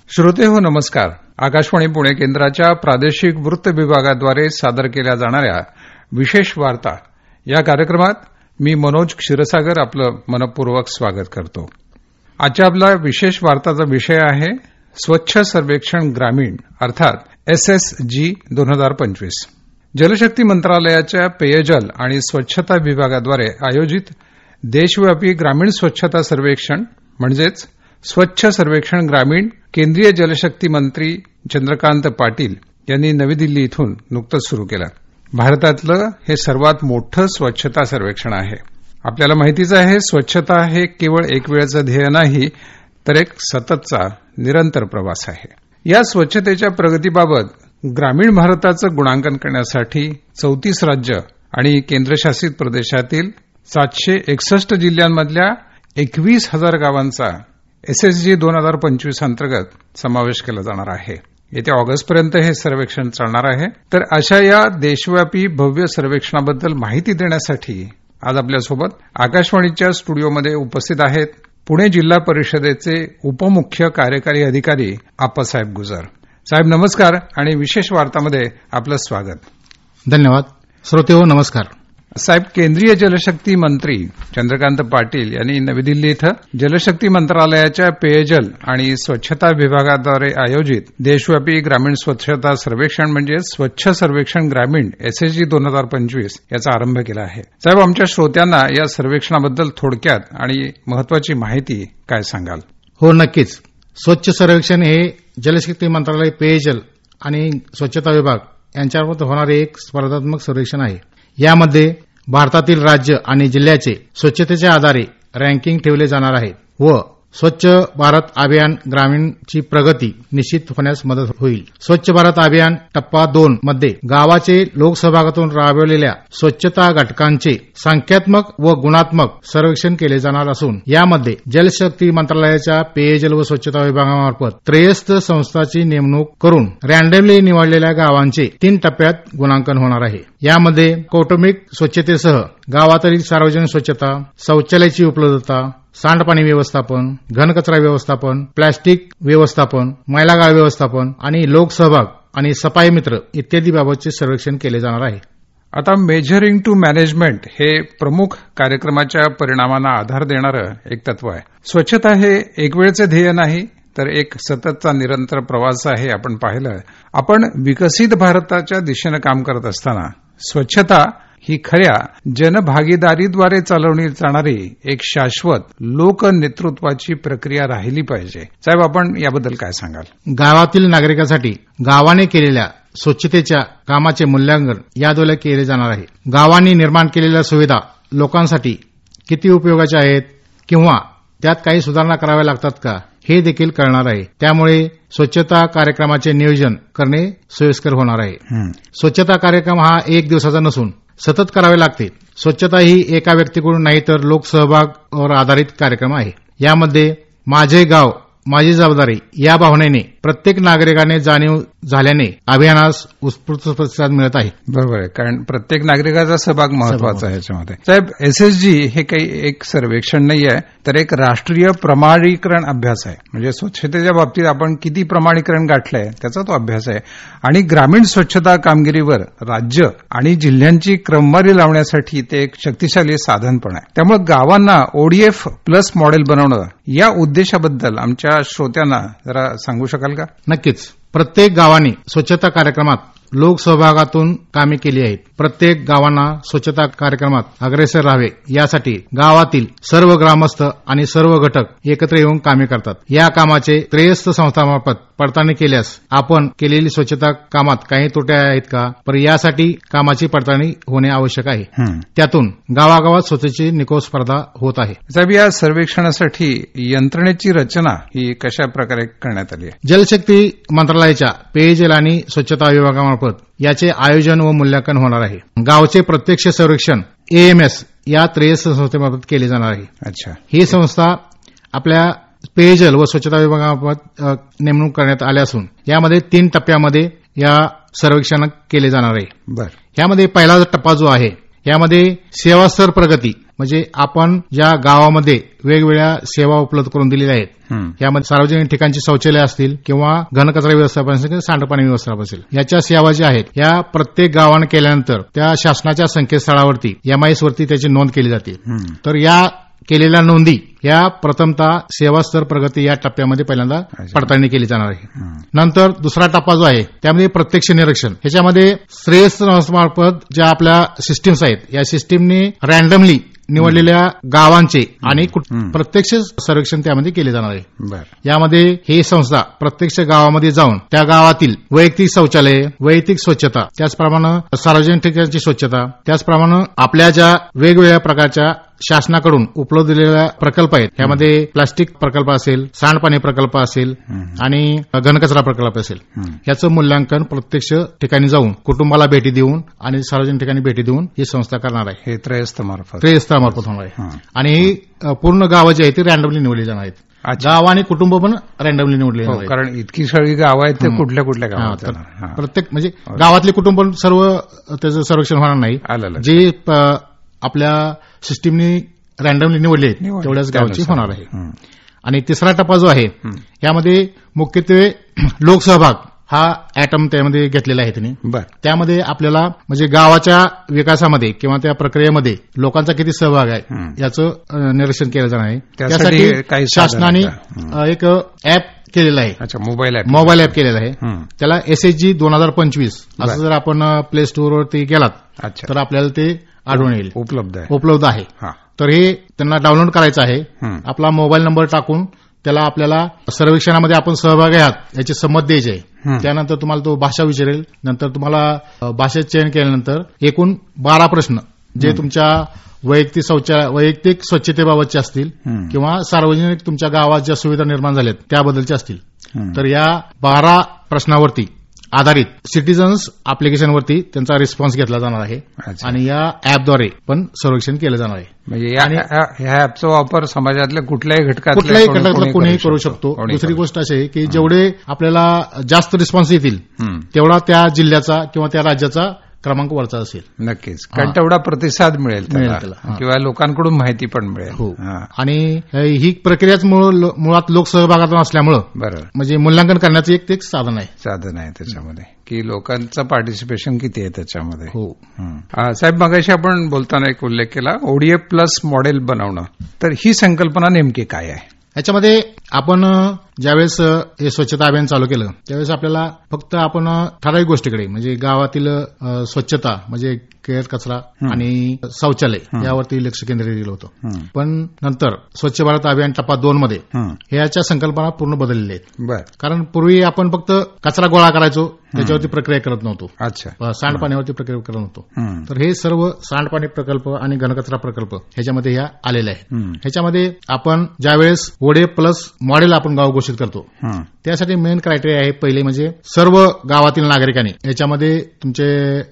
श्रोते हो नमस्कार. आकाशवाणी पुणे केंद्राच्या प्रादेशिक वृत्त विभागाद्वारे सादर केल्या जाणाऱ्या विशेष वार्ता या कार्यक्रमात मी मनोज क्षीरसागर आपलं मनपूर्वक स्वागत करतो. आजच्या आपला विशेष वार्ताचा विषय आहे स्वच्छ सर्वेक्षण ग्रामीण अर्थात SSG 2025. जलशक्ती मंत्रालयाच्या पेयजल आणि स्वच्छता विभागाद्वारे आयोजित देशव्यापी ग्रामीण स्वच्छता सर्वेक्षण म्हणजेच स्वच्छ सर्वेक्षण ग्रामीण केंद्रीय जलशक्ती मंत्री चंद्रकांत पाटील यांनी नवी दिल्ली इथून नुकतंच सुरू केलं. भारतातलं हे सर्वात मोठं स्वच्छता सर्वेक्षण आहे. आपल्याला माहितीच आहे स्वच्छता हे केवळ एक वेळचं ध्येय नाही तर एक सततचा निरंतर प्रवास आहे. या स्वच्छतेच्या प्रगतीबाबत ग्रामीण भारताचं गुणांकन करण्यासाठी 34 राज्य आणि केंद्रशासित प्रदेशातील 761 जिल्ह्यांमधल्या 21,000 गावांचा SSG 2025 अंतर्गत समावेश केला जाणार आहे. येत्या ऑगस्टपर्यंत हे सर्वेक्षण चालणार आहे. तर अशा या देशव्यापी भव्य सर्वेक्षणाबद्दल माहिती देण्यासाठी आज आपल्यासोबत आकाशवाणीच्या स्टुडिओमध्ये उपस्थित आहेत पुणे जिल्हा परिषदेचे उपमुख्य कार्यकारी अधिकारी आप्पासाहेब गुजर. साहेब नमस्कार आणि विशेष वार्तामध्ये आपलं स्वागत. धन्यवाद. श्रोते हो नमस्कार. साहेब, केंद्रीय जलशक्ती मंत्री चंद्रकांत पाटील यांनी नवी दिल्ली इथं जलशक्ती मंत्रालयाच्या पेयजल आणि स्वच्छता विभागाद्वारे आयोजित देशव्यापी ग्रामीण स्वच्छता सर्वेक्षण म्हणजे स्वच्छ सर्वेक्षण ग्रामीण SSG 2025 याचा आरंभ केला आहे. साहेब, आमच्या श्रोत्यांना या सर्वेक्षणाबद्दल थोडक्यात आणि महत्वाची माहिती काय सांगाल? हो नक्कीच. स्वच्छ सर्वेक्षण हे जलशक्ती मंत्रालय पेयजल आणि स्वच्छता विभाग यांच्यावर होणारे एक स्पर्धात्मक सर्वेक्षण आहे. यामध्ये भारतातील राज्य आणि जिल्ह्याचे स्वच्छतेच्या आधारे रँकिंग ठेवले जाणार आहे व स्वच्छ भारत अभियान ग्रामीणची प्रगती निश्चित होण्यास मदत होईल. स्वच्छ भारत अभियान टप्पा 2 मध्ये गावाचे लोकसहभागातून राबवलेल्या स्वच्छता घटकांचे संख्यात्मक व गुणात्मक सर्वेक्षण केले जाणार असून यामध्ये जलशक्ती मंत्रालयाच्या पेयजल व स्वच्छता विभागामार्फत त्रयस्थ संस्थांची नेमणूक करून रँडमली निवडलेल्या गावांचे 3 टप्प्यात गुणांकन होणार आहे. यामध्ये कौटुंबिक स्वच्छतेसह गावातील सार्वजनिक स्वच्छता, शौचालयाची उपलब्धता, सांडपाणी व्यवस्थापन, घनकचरा व्यवस्थापन, प्लास्टिक व्यवस्थापन, मैलागाळ व्यवस्थापन आणि लोकसहभाग आणि सफाई मित्र इत्यादी बाबतचे सर्वेक्षण केले जाणार आहे. आता मेजरिंग टू मॅनेजमेंट हे प्रमुख कार्यक्रमाच्या परिणामांना आधार देणारं एक तत्व आहे. स्वच्छता हे एक वेळचे ध्येय नाही तर एक सततचा निरंतर प्रवास आहे. आपण पाहिलं, आपण विकसित भारताच्या दिशेनं काम करत असताना स्वच्छता ही खऱ्या जनभागीदारीद्वारे चालवली जाणारी एक शाश्वत लोकनेतृत्वाची प्रक्रिया राहिली पाहिजे. साहेब, आपण याबद्दल काय सांगाल? गावातील नागरिकांसाठी गावाने केलेल्या स्वच्छतेच्या कामाचे मूल्यांकन याद्वारे केले जाणार आहे. गावांनी निर्माण केलेल्या सुविधा लोकांसाठी किती उपयोगाच्या आहेत किंवा त्यात काही सुधारणा कराव्या लागतात का हे देखील कळणार आहे. त्यामुळे स्वच्छता कार्यक्रमाचे नियोजन करणे सोयीस्कर होणार आहे. स्वच्छता कार्यक्रम हा एक दिवसाचा नसून सतत करावे लागते. स्वच्छता ही एका व्यक्तीकडून नाही तर लोकसहभागावर आधारित कार्यक्रम आहे. यामध्ये माझे गाव माझी जबाबदारी या भावनेने प्रत्येक नागरिकाने जाणीव झाल्याने अभियानास उत्स्फूर्त प्रतिसाद मिळत आहे. बरोबर आहे, कारण प्रत्येक नागरिकाचा सहभाग महत्वाचा आहे याच्यामध्ये. साहेब, SSG हे काही एक सर्वेक्षण नाही आहे तर एक राष्ट्रीय प्रमाणीकरण अभ्यास आहे. म्हणजे स्वच्छतेच्या बाबतीत आपण किती प्रमाणीकरण गाठलंय त्याचा तो अभ्यास आहे आणि ग्रामीण स्वच्छता कामगिरीवर राज्य आणि जिल्ह्यांची क्रमवारी लावण्यासाठी ते एक शक्तिशाली साधन पण आहे. त्यामुळे गावांना ODF प्लस मॉडेल बनवणं या उद्देशाबद्दल आमच्या श्रोत्यांना जरा सांगू शकाल का? नक्कीच. प्रत्येक गावाने स्वच्छता कार्यक्रमात लोकसहभागातून कामे केली आहेत. प्रत्येक गावांना स्वच्छता कार्यक्रमात अग्रेसर राहावे यासाठी गावातील सर्व ग्रामस्थ आणि सर्व घटक एकत्र येऊन कामे करतात. या कामाचे त्रयस्थ संस्थांमार्फत पडताळणी केल्यास आपण केलेली स्वच्छता कामात काही त्रुटी आहेत का, पर यासाठी कामाची पडताळणी होणे आवश्यक आहे. त्यातून गावागावात स्वच्छतेची निकोप स्पर्धा होत आहे. साहेब, या सर्वेक्षणासाठी यंत्रणेची रचना ही कशा प्रकारे करण्यात आली आहे? जलशक्ती मंत्रालयाच्या पेयजल आणि स्वच्छता विभागामार्फत याचे आयोजन व मूल्यांकन होणार आहे. गावचे प्रत्यक्ष सर्वेक्षण AMS या त्रयस्थ संस्थेमार्फत केले जाणार आहे. अच्छा. ही संस्था आपल्या पेयजल व स्वच्छता विभागामार्फत नेमणूक करण्यात आली असून यामध्ये 3 टप्प्यामध्ये या सर्वेक्षण केले जाणार आहे. बर. यामध्ये पहिला टप्पा जो आहे यामध्ये सेवा स्तर प्रगती म्हणजे आपण ज्या गावामध्ये वेगवेगळ्या सेवा उपलब्ध करून दिलेल्या आहेत यामध्ये सार्वजनिक ठिकाणची शौचालय असतील किंवा घनकचरा व्यवस्थापन असेल किंवा सांडपाणी व्यवस्थापन असेल याच्या सेवा ज्या आहेत या प्रत्येक गावाने केल्यानंतर त्या शासनाच्या संकेतस्थळावरती MIS वरती त्याची नोंद केली जाते. तर या केलेल्या नोंदी या प्रथमतः सेवा स्तर प्रगती या टप्प्यामध्ये पहिल्यांदा पडताळणी केली जाणार आहे. नंतर दुसरा टप्पा जो आहे त्यामध्ये प्रत्यक्ष निरीक्षण. ह्याच्यामध्ये श्रेयस्मार्फत ज्या आपल्या सिस्टीम्स आहेत या सिस्टीमने रँडमली निवडलेल्या गावांचे आणि प्रत्यक्ष सर्वेक्षण त्यामध्ये केले जाणार आहे. यामध्ये ही संस्था प्रत्यक्ष गावामध्ये जाऊन त्या गावातील वैयक्तिक शौचालय, वैयक्तिक स्वच्छता, त्याचप्रमाणे सार्वजनिक ठिकाणची स्वच्छता, त्याचप्रमाणे आपल्या ज्या वेगवेगळ्या प्रकारच्या शासनाकडून उपलब्ध दिलेल्या प्रकल्प आहेत यामध्ये प्लास्टिक प्रकल्प असेल, सांडपाणी प्रकल्प असेल आणि घनकचरा प्रकल्प असेल याचं मूल्यांकन प्रत्यक्ष ठिकाणी जाऊन कुटुंबाला भेटी देऊन आणि सार्वजनिक ठिकाणी भेटी देऊन ही संस्था करणार आहे. हे त्रयस्थामार्फत होणार आहे. आणि ही पूर्ण गावं जी आहेत ती रँडमली निवडली जाणार आहेत. गाव आणि कुटुंब पण रँडमली निवडले जाणार आहेत. कारण इतकी सगळी गावं आहेत ते कुठल्या कुठल्या गावात प्रत्येक म्हणजे गावातले कुटुंब पण सर्व त्याचं सर्वेक्षण होणार नाही. जे आपल्या सिस्टीमने रँडमली निवडले आहेत तेवढ्याच गावची होणार आहे. आणि तिसरा टप्पा जो आहे यामध्ये मुख्यत्वे लोकसहभाग हा ऍटम त्यामध्ये घेतलेला आहे त्यांनी. त्यामध्ये आपल्याला म्हणजे गावाच्या विकासामध्ये किंवा त्या प्रक्रियेमध्ये लोकांचा किती सहभाग आहे याचं निरीक्षण केलं जाणार आहे. त्यासाठी शासनाने एक ऍप केलेला आहे. मोबाईल ऍप केलेला आहे. त्याला SHG 2025 असं जर आपण प्ले स्टोअरवरती गेलात तर आपल्याला ते आढळून येईल. उपलब्ध आहे. तर हे त्यांना डाउनलोड करायचं आहे. आपला मोबाईल नंबर टाकून त्याला आपल्याला सर्वेक्षणामध्ये आपण सहभागी आहात याची संमत द्यायची आहे. त्यानंतर तुम्हाला तो भाषा विचारेल. नंतर तुम्हाला भाषेत चयन केल्यानंतर एकूण 12 प्रश्न जे तुमच्या वैयक्तिक स्वच्छतेबाबतचे असतील किंवा सार्वजनिक तुमच्या गावात ज्या सुविधा निर्माण झाल्यात त्याबद्दलचे असतील. तर या 12 प्रश्नावरती आधारित सिटीजन्स अप्लिकेशनवरती त्यांचा रिस्पॉन्स घेतला जाणार आहे आणि या ऍपद्वारे पण सर्वेक्षण केलं जाणार आहे. म्हणजे या ऍपचा वापर समाजातल्या कुठल्याही घटकातला कोणीही करू शकतो. दुसरी गोष्ट अशी आहे की जेवढे आपल्याला जास्त रिस्पॉन्स येतील तेवढा त्या जिल्ह्याचा किंवा त्या राज्याचा क्रमांक वरचा असेल. नक्कीच. कारण तेवढा प्रतिसाद मिळेल त्याला किंवा लोकांकडून माहिती पण मिळेल. हो. आणि ही प्रक्रियाच मुळात लोकसहभागातून असल्यामुळं म्हणजे मूल्यांकन करण्याचं एक साधन आहे त्याच्यामध्ये की लोकांचं पार्टिसिपेशन किती आहे त्याच्यामध्ये. हो साहेब, मगाशी आपण बोलताना एक उल्लेख केला ODA+ मॉडेल बनवणं. तर ही संकल्पना नेमकी काय आहे? याच्यामध्ये आपण ज्यावेळेस हे स्वच्छता अभियान चालू केलं त्यावेळेस आपल्याला फक्त आपण ठराविक गोष्टीकडे म्हणजे गावातील स्वच्छता म्हणजे केर कचरा आणि शौचालय यावरती लक्ष केंद्रित केलं होतं. पण नंतर स्वच्छ भारत अभियान टप्पा 2 मध्ये ह्याच्या संकल्पना पूर्ण बदललेल्या आहेत. कारण पूर्वी आपण फक्त कचरा गोळा करायचो त्याच्यावरती प्रक्रिया करत नव्हतो. सांडपाण्यावरती प्रक्रिया करत नव्हतो. तर हे सर्व सांडपाणी प्रकल्प आणि घनकचरा प्रकल्प ह्याच्यामध्ये ह्या आलेले आहेत. ह्याच्यामध्ये आपण ज्यावेळेस ODA+ मॉडेल आपण गाव घोषित करतो त्यासाठी मेन क्रायटेरिया आहे पहिले म्हणजे सर्व गावातील नागरिकांनी याच्यामध्ये तुमचे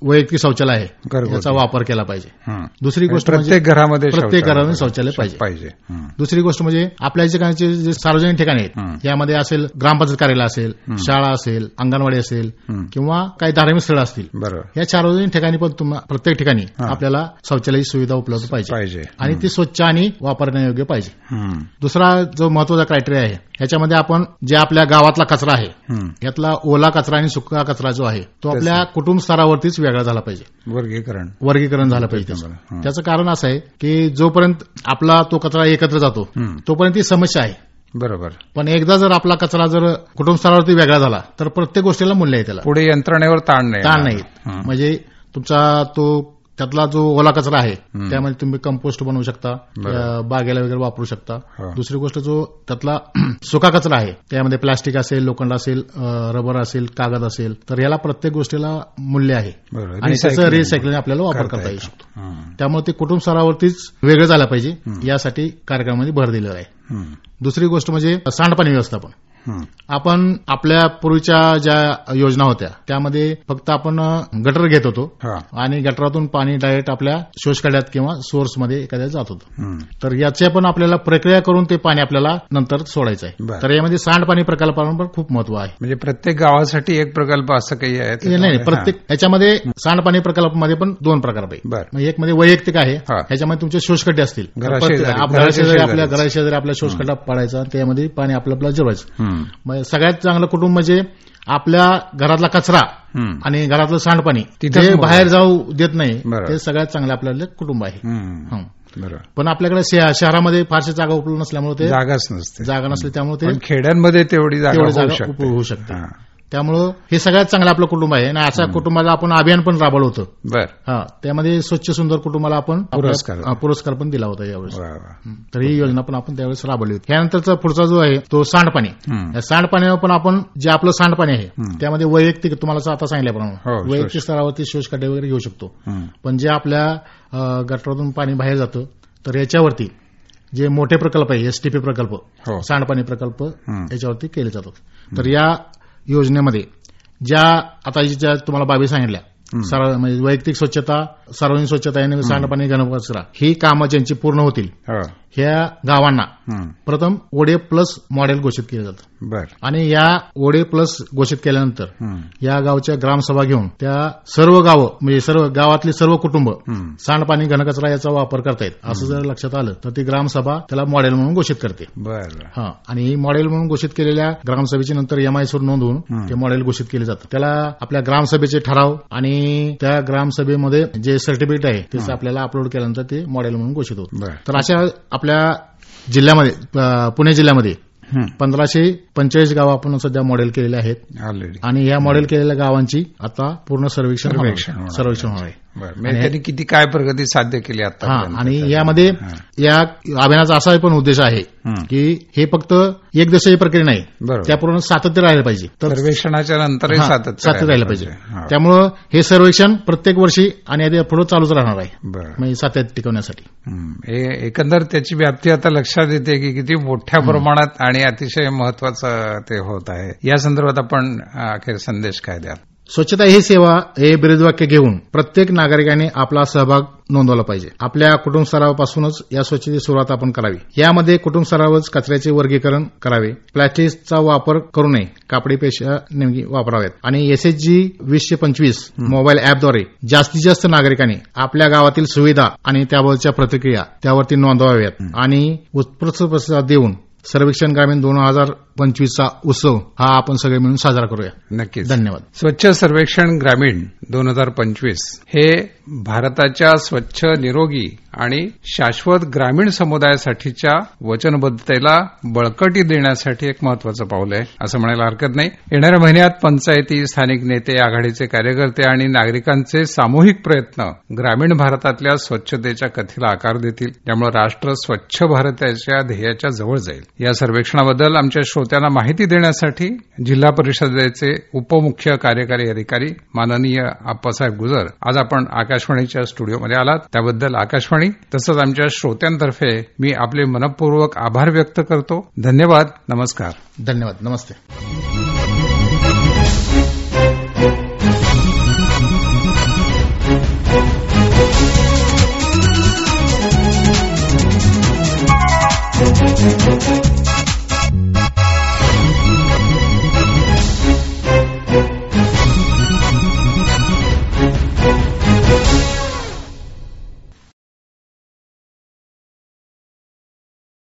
वैयक्तिक शौचालय आहे याचा वापर केला पाहिजे. दुसरी गोष्ट प्रत्येक घरामध्ये शौचालय पाहिजे. दुसरी गोष्ट म्हणजे आपल्या ठिकाणचे जे सार्वजनिक ठिकाणी आहेत यामध्ये असेल ग्रामपंचायत कार्यालय असेल, शाळा असेल, अंगणवाडी असेल किंवा काही धार्मिक स्थळं असतील. या सार्वजनिक ठिकाणी पण प्रत्येक ठिकाणी आपल्याला शौचालयाची सुविधा उपलब्ध पाहिजे आणि ती स्वच्छ आणि वापरण्यायोग्य पाहिजे. दुसरा जो महत्वाचा क्रायटेरिया आहे ह्याच्यामध्ये आपण जे आपल्या गावातला कचरा आहे यातला ओला कचरा आणि सुका कचरा जो आहे तो आपल्या कुटुंब स्तरावरतीच वेगळा झाला पाहिजे. वर्गीकरण झालं पाहिजे. त्याचं कारण असं आहे की जोपर्यंत आपला तो कचरा एकत्र जातो तोपर्यंत ही समस्या आहे. बरोबर. पण एकदा जर आपला कचरा जर कुटुंब स्तरावरती वेगळा झाला तर प्रत्येक गोष्टीला मूल्य आहे. त्याला पुढे यंत्रणेवर ताण नाही. म्हणजे तुमचा तो त्यातला जो ओला कचरा आहे त्यामध्ये तुम्ही कंपोस्ट बनवू शकता, बागेला वगैरे वापरू शकता. दुसरी गोष्ट जो त्यातला सुका कचरा आहे त्यामध्ये प्लास्टिक असेल, लोखंड असेल, रबर असेल, कागद असेल तर याला प्रत्येक गोष्टीला मूल्य आहे आणि त्याचं रिसायकलिंग आपल्याला वापर करता येऊ शकतो. त्यामुळे ते कुटुंब स्तरावरतीच वेगळं झालं पाहिजे यासाठी कार्यक्रमामध्ये भर दिलेला आहे. दुसरी गोष्ट म्हणजे सांडपाणी व्यवस्थापन. आपण आपल्या पूर्वीच्या ज्या योजना होत्या त्यामध्ये फक्त आपण गटर घेत होतो आणि गटरातून पाणी डायरेक्ट आपल्या शोषखड्यात किंवा सोर्समध्ये एखाद्या जात होतं. तर याच्या पण आपल्याला प्रक्रिया करून ते पाणी आपल्याला नंतर सोडायचं आहे. तर यामध्ये सांडपाणी प्रकल्पाला पण खूप महत्व आहे. म्हणजे प्रत्येक गावासाठी एक प्रकल्प असं काही आहे? नाही, प्रत्येक याच्यामध्ये सांडपाणी प्रकल्पामध्ये पण 2 प्रकार आहे. एक मध्ये वैयक्तिक आहे, ह्याच्यामध्ये तुमचे शोषखड्डे असतील. आपल्या घराशेजारी आपल्या शोषखड्डा पाडायचा, त्यामध्ये पाणी आपल्याला जिरवायचं. सगळ्यात चांगलं कुटुंब म्हणजे आपल्या घरातला कचरा आणि घरातलं सांडपाणी जे बाहेर जाऊ देत नाही, ते सगळ्यात चांगलं आपल्याला कुटुंब आहे. पण आपल्याकडे शहरामध्ये फारशी जागा उपलब्ध नसल्यामुळे ते जागा नसली त्यामुळे ते खेड्यांमध्ये तेवढी जागा होऊ शकते. त्यामुळं हे सगळ्यात चांगलं आपलं कुटुंब आहे. आणि अशा कुटुंबाला आपण अभियान पण राबवलं होतं. त्यामध्ये स्वच्छ सुंदर कुटुंबाला आपण पुरस्कार पण दिला होता यावेळेस. तर ही योजना पण आपण त्यावेळेस राबवली होती. त्यानंतरचा पुढचा जो आहे तो सांडपाणी. या सांडपाण्यावर पण आपण जे आपलं सांडपाणी आहे त्यामध्ये वैयक्तिक, तुम्हाला आता सांगितल्याप्रमाणे वैयक्तिक स्तरावरती शोषखड्डे वगैरे घेऊ शकतो. पण जे आपल्या गटरातून पाणी बाहेर जातं तर याच्यावरती जे मोठे प्रकल्प आहे, एसटीपी प्रकल्प, सांडपाणी प्रकल्प, याच्यावरती केले जातात. तर या योजनेमध्ये आता ज्या तुम्हाला बाबी सांगितल्या, म्हणजे वैयक्तिक स्वच्छता, सार्वजनिक स्वच्छता आणि सांडपाणी घनकचरा, ही कामं ज्यांची पूर्ण होतील ह्या गावांना प्रथम ओडे प्लस मॉडेल घोषित केलं जातं. आणि या ओडे प्लस घोषित केल्यानंतर या गावच्या ग्रामसभा घेऊन त्या सर्व गावं, म्हणजे सर्व गावातली सर्व कुटुंब सांडपाणी घनकचरा याचा वापर करतायत असं जर लक्षात आलं तर ती ग्रामसभा त्याला मॉडेल म्हणून घोषित करते. आणि ही मॉडेल म्हणून घोषित केलेल्या ग्रामसभेची नंतर एमआयसीवर नोंद होऊन ते मॉडेल घोषित केले जातं. त्याला आपल्या ग्रामसभेचे ठराव आणि त्या ग्रामसभेमध्ये जे सर्टिफिकेट आहे त्याचं आपल्याला अपलोड केल्यानंतर ते मॉडेल म्हणून घोषित होतं. तर अशा आपल्या जिल्ह्यामध्ये, पुणे जिल्ह्यामध्ये 1545 गावं आपण सध्या मॉडेल केलेले आहेत ऑलरेडी. आणि या मॉडेल केलेल्या गावांची आता पूर्ण सर्वेक्षण होणार आहे. त्यांनी किती काय प्रगती साध्य केली आता. आणि यामध्ये या अभियानाचा असा पण उद्देश आहे की हे फक्त एक दिवसाची प्रक्रिया नाही, त्यापूर्ण सातत्य राहिलं पाहिजे. सर्वेक्षणाच्या नंतरही सातत्य राहिलं पाहिजे. त्यामुळं हे सर्वेक्षण प्रत्येक वर्षी आणि पुढे चालूच राहणार आहे, म्हणजे सातत्य टिकवण्यासाठी. एकंदर त्याची व्याप्ती आता लक्षात येते की किती मोठ्या प्रमाणात आणि अतिशय महत्वाचं ते होत आहे. या संदर्भात आपण अखेर संदेश काय द्याल? स्वच्छता ही सेवा हे ब्रीदवाक्य घेऊन प्रत्येक नागरिकाने आपला सहभाग नोंदवला पाहिजे. आपल्या कुटुंब स्तरापासूनच या स्वच्छतेची सुरुवात आपण करावी. यामध्ये कुटुंब स्तरावरच कचऱ्याचे वर्गीकरण करावे. प्लास्टिकचा वापर करू नये, कापडी पेशा नेमकी वापराव्यात. आणि SHG 2025 मोबाईल ऍपद्वारे जास्तीत जास्त नागरिकांनी आपल्या गावातील सुविधा आणि त्याबाबतच्या प्रतिक्रिया त्यावरती नोंदवाव्यात. आणि उत्स्फूर्त प्रतिसाद देऊन सर्वेक्षण ग्रामीण 2025चा उत्सव हा आपण सगळे मिळून साजरा करूया. नक्कीच. धन्यवाद. स्वच्छ सर्वेक्षण ग्रामीण 2025 हे भारताच्या स्वच्छ, निरोगी आणि शाश्वत ग्रामीण समुदायासाठीच्या वचनबद्धतेला बळकटी देण्यासाठी एक महत्वाचं पाऊल आहे असं म्हणायला हरकत नाही. येणाऱ्या महिन्यात पंचायती, स्थानिक नेते, आघाडीचे कार्यकर्ते आणि नागरिकांचे सामूहिक प्रयत्न ग्रामीण भारतातल्या स्वच्छतेच्या कथेला आकार देतील, त्यामुळे राष्ट्र स्वच्छ भारताच्या ध्येयाच्या जवळ जाईल. या सर्वेक्षणाबद्दल आमच्या श्रोत्यांना माहिती देण्यासाठी जिल्हा परिषदेचे उपमुख्य कार्यकारी अधिकारी माननीय आप्पासाहेब गुजर आज आपण आकाशवाणीच्या स्टुडिओमध्ये आलात, त्याबद्दल आकाशवाणी तसंच आमच्या श्रोत्यांतर्फे मी आपले मनपूर्वक आभार व्यक्त करतो. धन्यवाद. नमस्कार. धन्यवाद. नमस्ते.